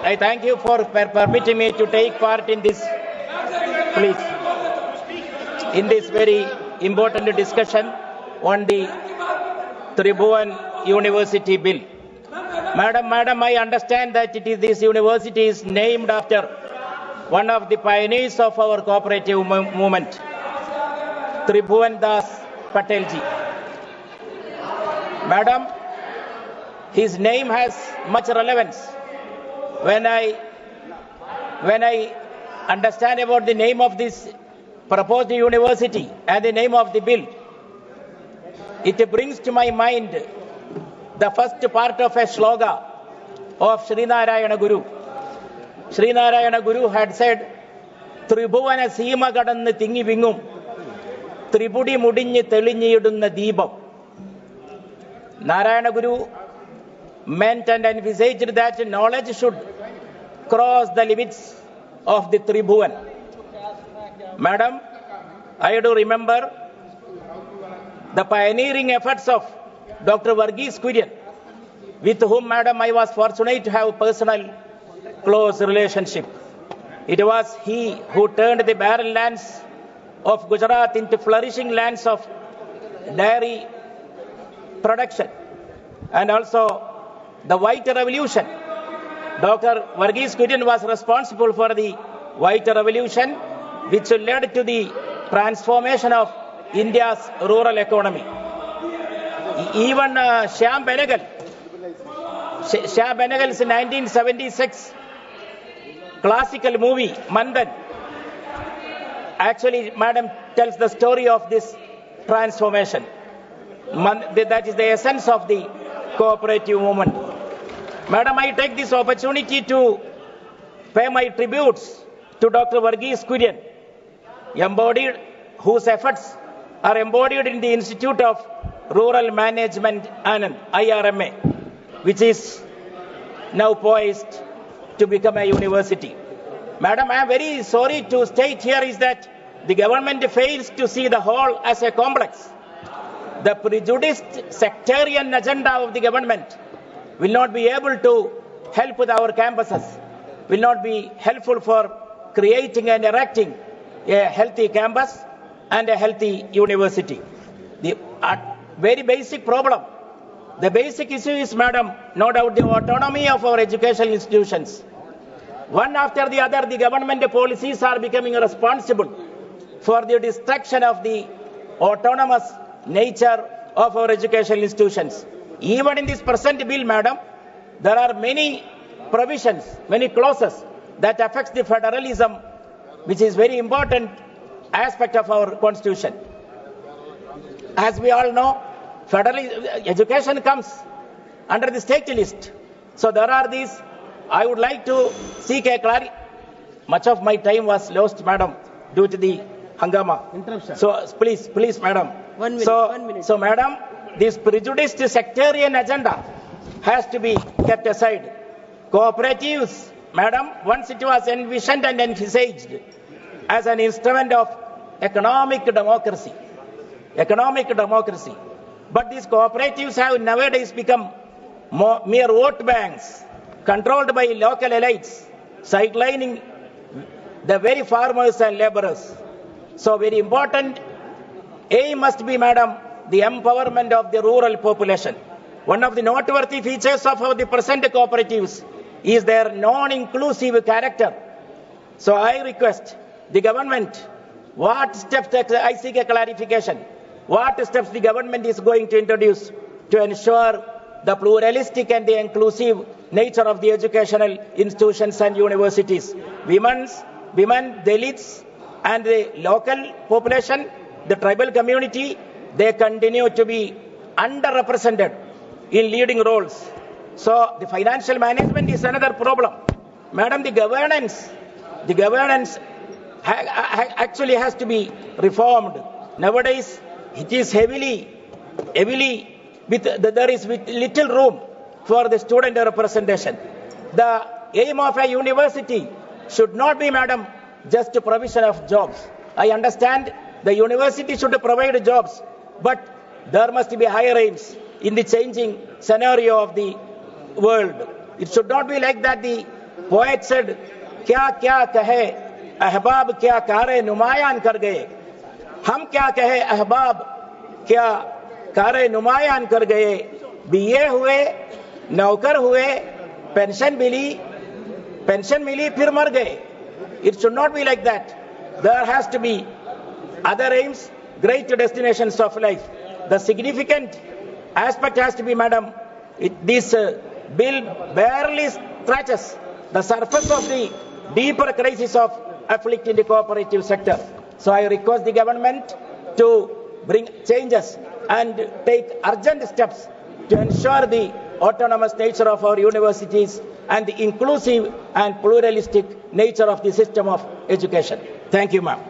I thank you for permitting me to take part in this, please, in this very important discussion on the Tribhuvan University Bill. Madam, I understand that this university is named after one of the pioneers of our cooperative movement, Tribhuvan Das Patelji. Madam, his name has much relevance. When I understand about the name of this proposed university and the name of the bill, it brings to my mind the first part of a slogan of Srinarayana Guru. Srinarayana Guru had said, Tribhuvana Seema Kadannu Tingi Vingum, Tribudi Mudinju Telinjidunna Deepam. Narayana Guru meant and envisaged that knowledge should cross the limits of the Tribhuvan. Madam, I do remember the pioneering efforts of Dr. Varghese Kurian, with whom, Madam, I was fortunate to have personal close relationship. It was he who turned the barren lands of Gujarat into flourishing lands of dairy production, and also the White Revolution. Dr. Varghese Kurian was responsible for the White Revolution, which led to the transformation of India's rural economy. Even Shyam Benegal's 1976 classical movie, Mandan, actually, Madam, tells the story of this transformation. That is the essence of the cooperative movement. Madam, I take this opportunity to pay my tributes to Dr. Varghese Kurian, whose efforts are embodied in the Institute of Rural Management, Anand, IRMA, which is now poised to become a university. Madam, I am very sorry to state here is that the government fails to see the whole as a complex. The prejudiced sectarian agenda of the government will not be able to help with our campuses, will not be helpful for creating and erecting a healthy campus and a healthy university. The very basic problem, the basic issue is, Madam, no doubt the autonomy of our educational institutions. One after the other, the government policies are becoming responsible for the destruction of the autonomous nature of our educational institutions. Even in this present bill, Madam, there are many provisions, many clauses that affects the federalism, which is very important aspect of our constitution. As we all know, federal education comes under the state list. So there are these. I would like to seek a clarity. Much of my time was lost, Madam, due to the hangama. Interruption. So please, Madam. 1 minute. 1 minute. So, Madam, this prejudiced sectarian agenda has to be kept aside. Cooperatives, Madam, once it was envisioned and envisaged as an instrument of economic democracy. But these cooperatives have nowadays become mere vote banks, controlled by local elites, sidelining the very farmers and laborers. So very important aim must be, Madam, the empowerment of the rural population. One of the noteworthy features of the present cooperatives is their non-inclusive character. So I request the government, what steps, I seek a clarification, what steps the government is going to introduce to ensure the pluralistic and the inclusive nature of the educational institutions and universities. Women, Dalits, and the local population, the tribal community, they continue to be underrepresented in leading roles. So the financial management is another problem. Madam, the governance actually has to be reformed. Nowadays, it is heavily there is little room for the student representation. The aim of a university should not be, Madam, just a provision of jobs. I understand the university should provide jobs, but there must be higher aims in the changing scenario of the world. It should not be like that the Poet said, क्या क्या कहे अहबाब क्या कारे नुमायान कर गए. हम क्या कहे अहबाब क्या कारे नुमायान कर गए. बीए हुए, नौकर हुए, पेंशन मिली फिर मर गए. It should not be like that. There has to be other aims, great destinations of life. The significant aspect has to be, madam, this bill barely scratches the surface of the deeper crisis of afflicting the cooperative sector. So I request the government to bring changes and take urgent steps to ensure the autonomous nature of our universities and the inclusive and pluralistic nature of the system of education. Thank you, ma'am.